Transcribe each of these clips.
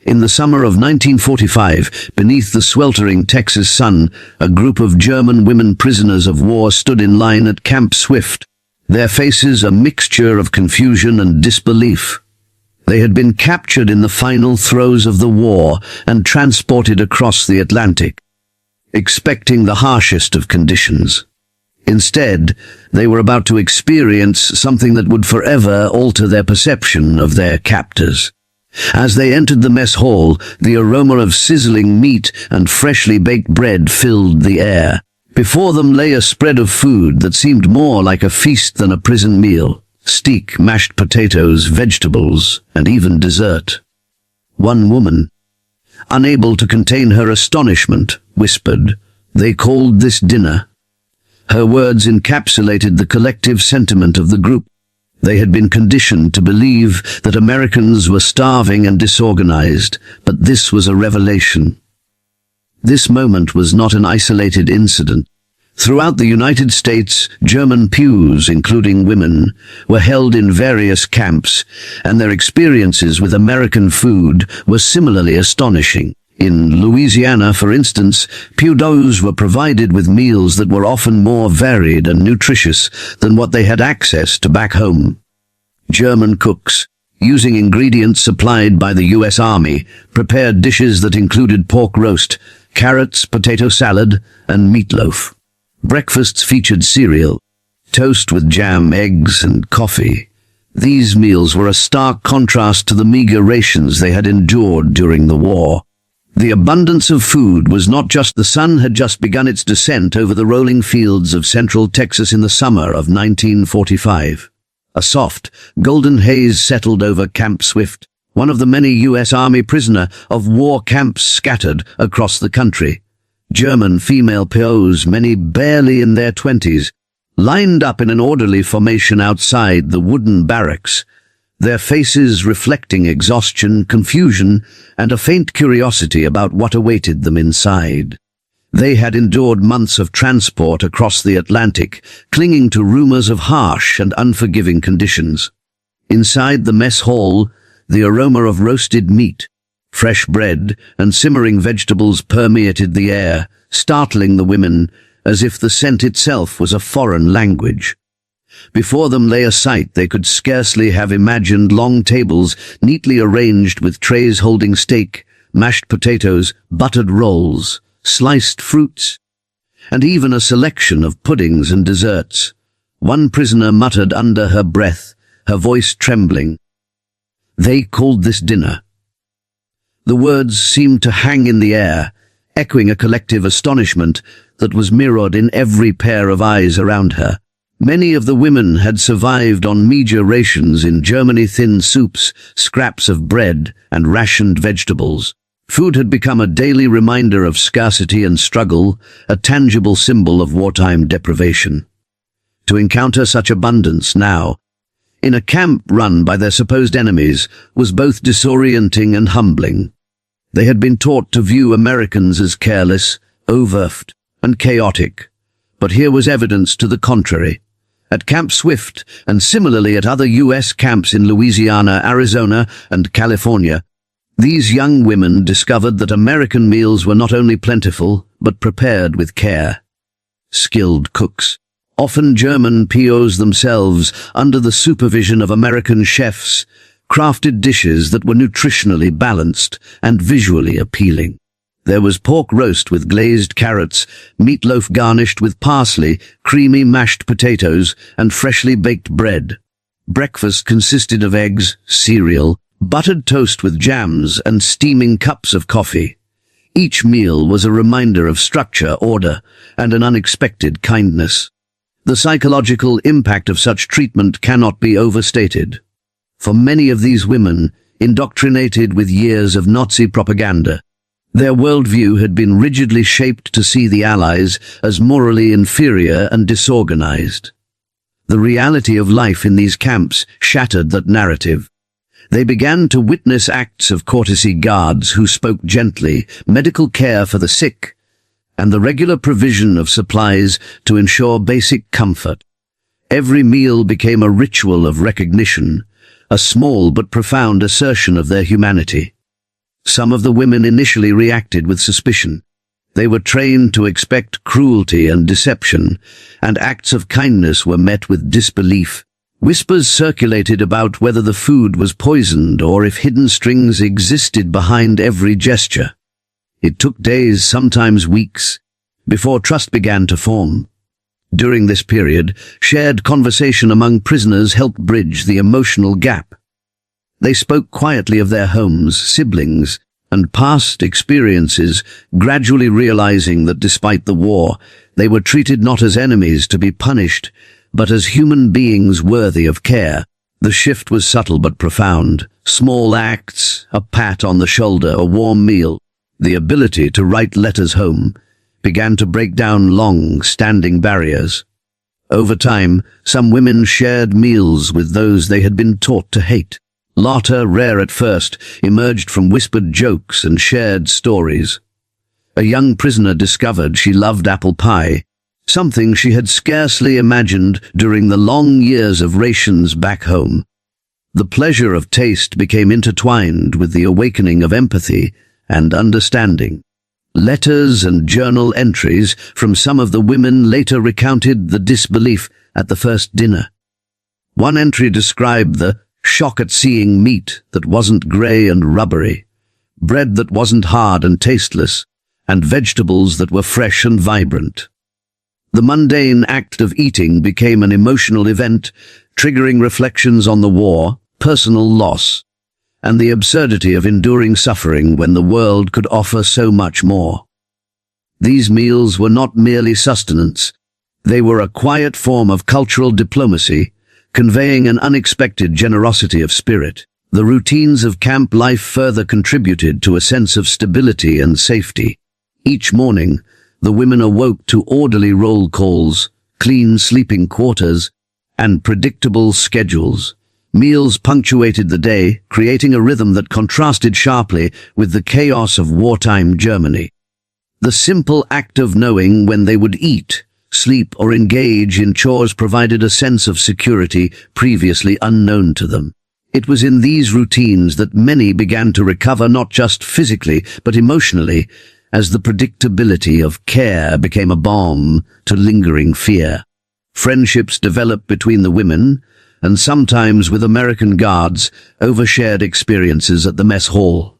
In the summer of 1945, beneath the sweltering Texas sun, a group of German women prisoners of war stood in line at Camp Swift, their faces a mixture of confusion and disbelief. They had been captured in the final throes of the war and transported across the Atlantic, expecting the harshest of conditions. Instead, they were about to experience something that would forever alter their perception of their captors. As they entered the mess hall, the aroma of sizzling meat and freshly baked bread filled the air. Before them lay a spread of food that seemed more like a feast than a prison meal. Steak, mashed potatoes, vegetables, and even dessert. One woman, unable to contain her astonishment, whispered, "They called this dinner." Her words encapsulated the collective sentiment of the group. They had been conditioned to believe that Americans were starving and disorganized, but this was a revelation. This moment was not an isolated incident. Throughout the United States, German POWs, including women, were held in various camps, and their experiences with American food were similarly astonishing. In Louisiana, for instance, POWs were provided with meals that were often more varied and nutritious than what they had access to back home. German cooks, using ingredients supplied by the U.S. Army, prepared dishes that included pork roast, carrots, potato salad, and meatloaf. Breakfasts featured cereal, toast with jam, eggs, and coffee. These meals were a stark contrast to the meager rations they had endured during the war. The abundance of food was not just the sun had just begun its descent over the rolling fields of central Texas in the summer of 1945. A soft, golden haze settled over Camp Swift, one of the many U.S. Army prisoner of war camps scattered across the country. German female POWs, many barely in their 20s, lined up in an orderly formation outside the wooden barracks, their faces reflecting exhaustion, confusion, and a faint curiosity about what awaited them inside. They had endured months of transport across the Atlantic, clinging to rumors of harsh and unforgiving conditions. Inside the mess hall, the aroma of roasted meat, fresh bread, and simmering vegetables permeated the air, startling the women as if the scent itself was a foreign language. Before them lay a sight they could scarcely have imagined: long tables neatly arranged with trays holding steak, mashed potatoes, buttered rolls, sliced fruits, and even a selection of puddings and desserts. One prisoner muttered under her breath, her voice trembling, "They called this dinner." The words seemed to hang in the air, echoing a collective astonishment that was mirrored in every pair of eyes around her. Many of the women had survived on meager rations in Germany: thin soups, scraps of bread, and rationed vegetables. Food had become a daily reminder of scarcity and struggle, a tangible symbol of wartime deprivation. To encounter such abundance now, in a camp run by their supposed enemies, was both disorienting and humbling. They had been taught to view Americans as careless, overt, and chaotic, but here was evidence to the contrary. At Camp Swift, and similarly at other U.S. camps in Louisiana, Arizona, and California, these young women discovered that American meals were not only plentiful, but prepared with care. Skilled cooks, often German POWs themselves, under the supervision of American chefs, crafted dishes that were nutritionally balanced and visually appealing. There was pork roast with glazed carrots, meatloaf garnished with parsley, creamy mashed potatoes, and freshly baked bread. Breakfast consisted of eggs, cereal, buttered toast with jams, and steaming cups of coffee. Each meal was a reminder of structure, order, and an unexpected kindness. The psychological impact of such treatment cannot be overstated. For many of these women, indoctrinated with years of Nazi propaganda, their worldview had been rigidly shaped to see the Allies as morally inferior and disorganized. The reality of life in these camps shattered that narrative. They began to witness acts of courtesy: guards who spoke gently, medical care for the sick, and the regular provision of supplies to ensure basic comfort. Every meal became a ritual of recognition, a small but profound assertion of their humanity. Some of the women initially reacted with suspicion. They were trained to expect cruelty and deception, and acts of kindness were met with disbelief. Whispers circulated about whether the food was poisoned or if hidden strings existed behind every gesture. It took days, sometimes weeks, before trust began to form. During this period, shared conversation among prisoners helped bridge the emotional gap. They spoke quietly of their homes, siblings, and past experiences, gradually realizing that despite the war, they were treated not as enemies to be punished, but as human beings worthy of care. The shift was subtle but profound. Small acts, a pat on the shoulder, a warm meal, the ability to write letters home, began to break down long-standing barriers. Over time, some women shared meals with those they had been taught to hate. Laughter, rare at first, emerged from whispered jokes and shared stories. A young prisoner discovered she loved apple pie, something she had scarcely imagined during the long years of rations back home. The pleasure of taste became intertwined with the awakening of empathy and understanding. Letters and journal entries from some of the women later recounted the disbelief at the first dinner. One entry described the shock at seeing meat that wasn't grey and rubbery, bread that wasn't hard and tasteless, and vegetables that were fresh and vibrant. The mundane act of eating became an emotional event, triggering reflections on the war, personal loss, and the absurdity of enduring suffering when the world could offer so much more. These meals were not merely sustenance. They were a quiet form of cultural diplomacy, conveying an unexpected generosity of spirit. The routines of camp life further contributed to a sense of stability and safety. Each morning, the women awoke to orderly roll calls, clean sleeping quarters, and predictable schedules. Meals punctuated the day, creating a rhythm that contrasted sharply with the chaos of wartime Germany. The simple act of knowing when they would eat, sleep, or engage in chores provided a sense of security previously unknown to them. It was in these routines that many began to recover not just physically, but emotionally, as the predictability of care became a balm to lingering fear. Friendships developed between the women, and sometimes with American guards, over shared experiences at the mess hall.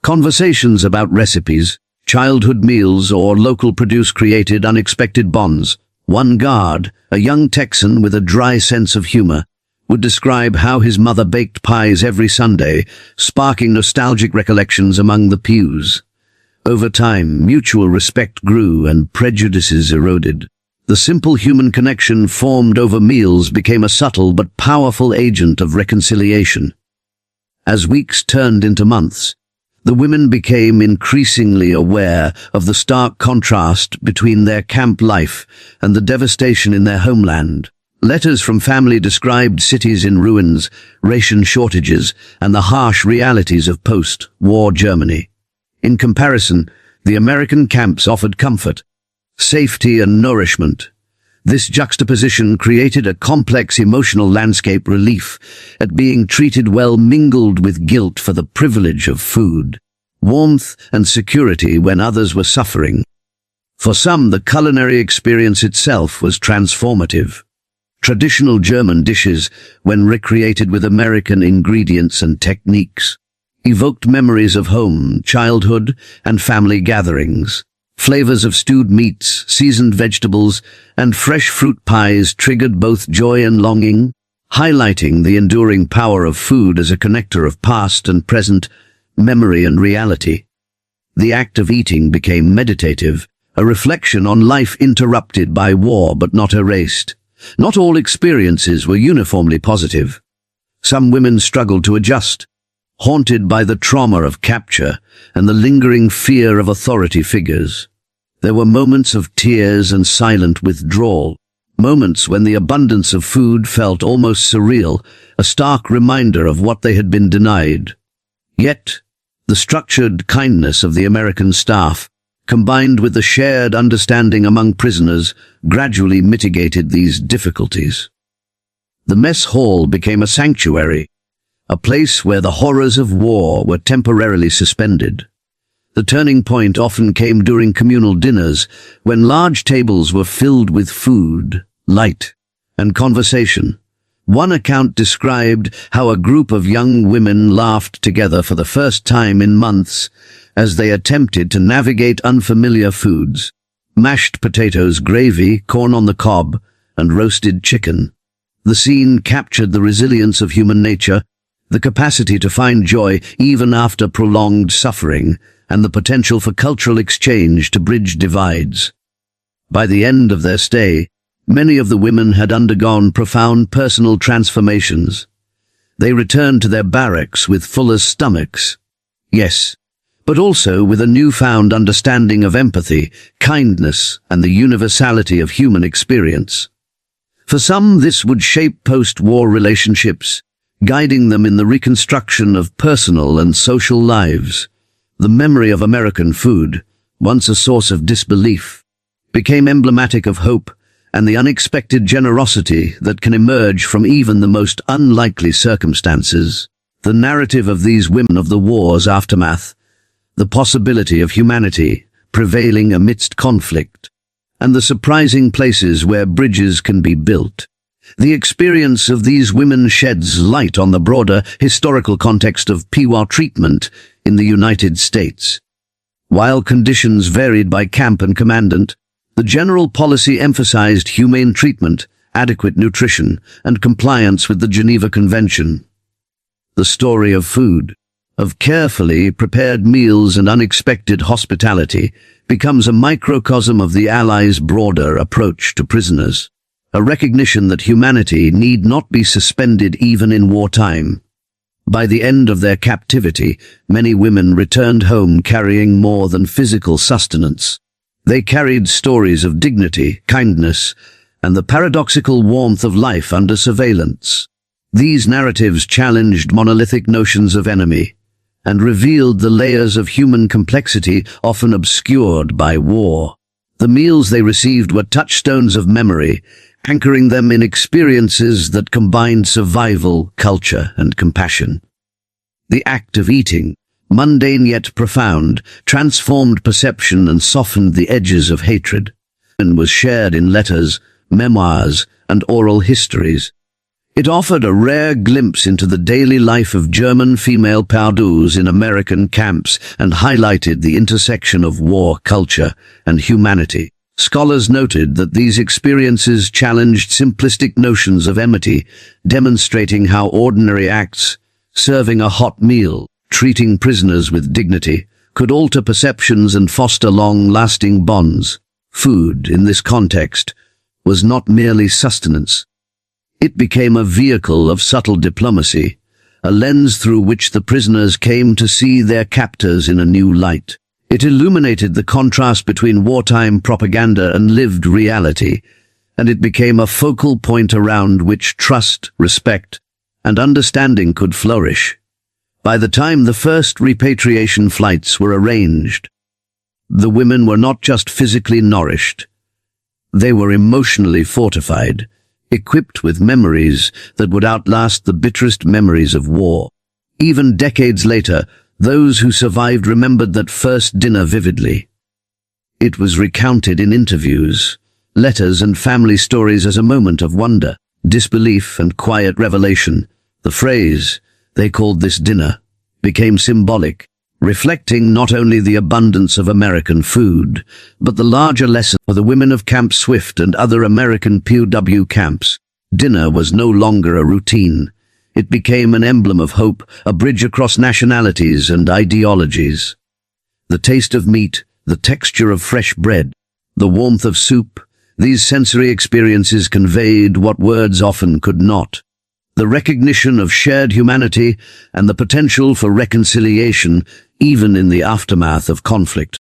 Conversations about recipes, childhood meals, or local produce created unexpected bonds. One guard, a young Texan with a dry sense of humor, would describe how his mother baked pies every Sunday, sparking nostalgic recollections among the POWs. Over time, mutual respect grew and prejudices eroded. The simple human connection formed over meals became a subtle but powerful agent of reconciliation. As weeks turned into months, the women became increasingly aware of the stark contrast between their camp life and the devastation in their homeland. Letters from family described cities in ruins, ration shortages, and the harsh realities of post-war Germany. In comparison, the American camps offered comfort, safety, and nourishment. This juxtaposition created a complex emotional landscape. Relief at being treated well mingled with guilt for the privilege of food, warmth, and security when others were suffering. For some, the culinary experience itself was transformative. Traditional German dishes, when recreated with American ingredients and techniques, evoked memories of home, childhood, and family gatherings. Flavors of stewed meats, seasoned vegetables, and fresh fruit pies triggered both joy and longing, highlighting the enduring power of food as a connector of past and present, memory and reality. The act of eating became meditative, a reflection on life interrupted by war but not erased. Not all experiences were uniformly positive. Some women struggled to adjust, haunted by the trauma of capture and the lingering fear of authority figures. There were moments of tears and silent withdrawal, moments when the abundance of food felt almost surreal, a stark reminder of what they had been denied. Yet, the structured kindness of the American staff, combined with the shared understanding among prisoners, gradually mitigated these difficulties. The mess hall became a sanctuary, a place where the horrors of war were temporarily suspended. The turning point often came during communal dinners, when large tables were filled with food, light, and conversation. One account described how a group of young women laughed together for the first time in months as they attempted to navigate unfamiliar foods: mashed potatoes, gravy, corn on the cob, and roasted chicken. The scene captured the resilience of human nature, the capacity to find joy even after prolonged suffering, and the potential for cultural exchange to bridge divides. By the end of their stay, many of the women had undergone profound personal transformations. They returned to their barracks with fuller stomachs. Yes, but also with a newfound understanding of empathy, kindness, and the universality of human experience. For some, this would shape post-war relationships, guiding them in the reconstruction of personal and social lives. The memory of American food, once a source of disbelief, became emblematic of hope and the unexpected generosity that can emerge from even the most unlikely circumstances. The narrative of these women of the war's aftermath, the possibility of humanity prevailing amidst conflict, and the surprising places where bridges can be built. The experience of these women sheds light on the broader historical context of POW treatment in the United States. While conditions varied by camp and commandant, the general policy emphasized humane treatment, adequate nutrition, and compliance with the Geneva Convention. The story of food, of carefully prepared meals and unexpected hospitality, becomes a microcosm of the Allies' broader approach to prisoners, a recognition that humanity need not be suspended even in wartime. By the end of their captivity, many women returned home carrying more than physical sustenance. They carried stories of dignity, kindness, and the paradoxical warmth of life under surveillance. These narratives challenged monolithic notions of enemy, and revealed the layers of human complexity often obscured by war. The meals they received were touchstones of memory, anchoring them in experiences that combined survival, culture, and compassion. The act of eating, mundane yet profound, transformed perception and softened the edges of hatred, and was shared in letters, memoirs, and oral histories. It offered a rare glimpse into the daily life of German female POWs in American camps and highlighted the intersection of war, culture, and humanity. Scholars noted that these experiences challenged simplistic notions of enmity, demonstrating how ordinary acts, serving a hot meal, treating prisoners with dignity, could alter perceptions and foster long-lasting bonds. Food, in this context, was not merely sustenance. It became a vehicle of subtle diplomacy, a lens through which the prisoners came to see their captors in a new light. It illuminated the contrast between wartime propaganda and lived reality, and it became a focal point around which trust, respect, and understanding could flourish. By the time the first repatriation flights were arranged, the women were not just physically nourished. They were emotionally fortified, equipped with memories that would outlast the bitterest memories of war. Even decades later, those who survived remembered that first dinner vividly. It was recounted in interviews, letters, and family stories as a moment of wonder, disbelief, and quiet revelation. The phrase, "they called this dinner," became symbolic, reflecting not only the abundance of American food, but the larger lesson for the women of Camp Swift and other American POW camps. Dinner was no longer a routine. It became an emblem of hope, a bridge across nationalities and ideologies. The taste of meat, the texture of fresh bread, the warmth of soup, these sensory experiences conveyed what words often could not. The recognition of shared humanity and the potential for reconciliation, even in the aftermath of conflict.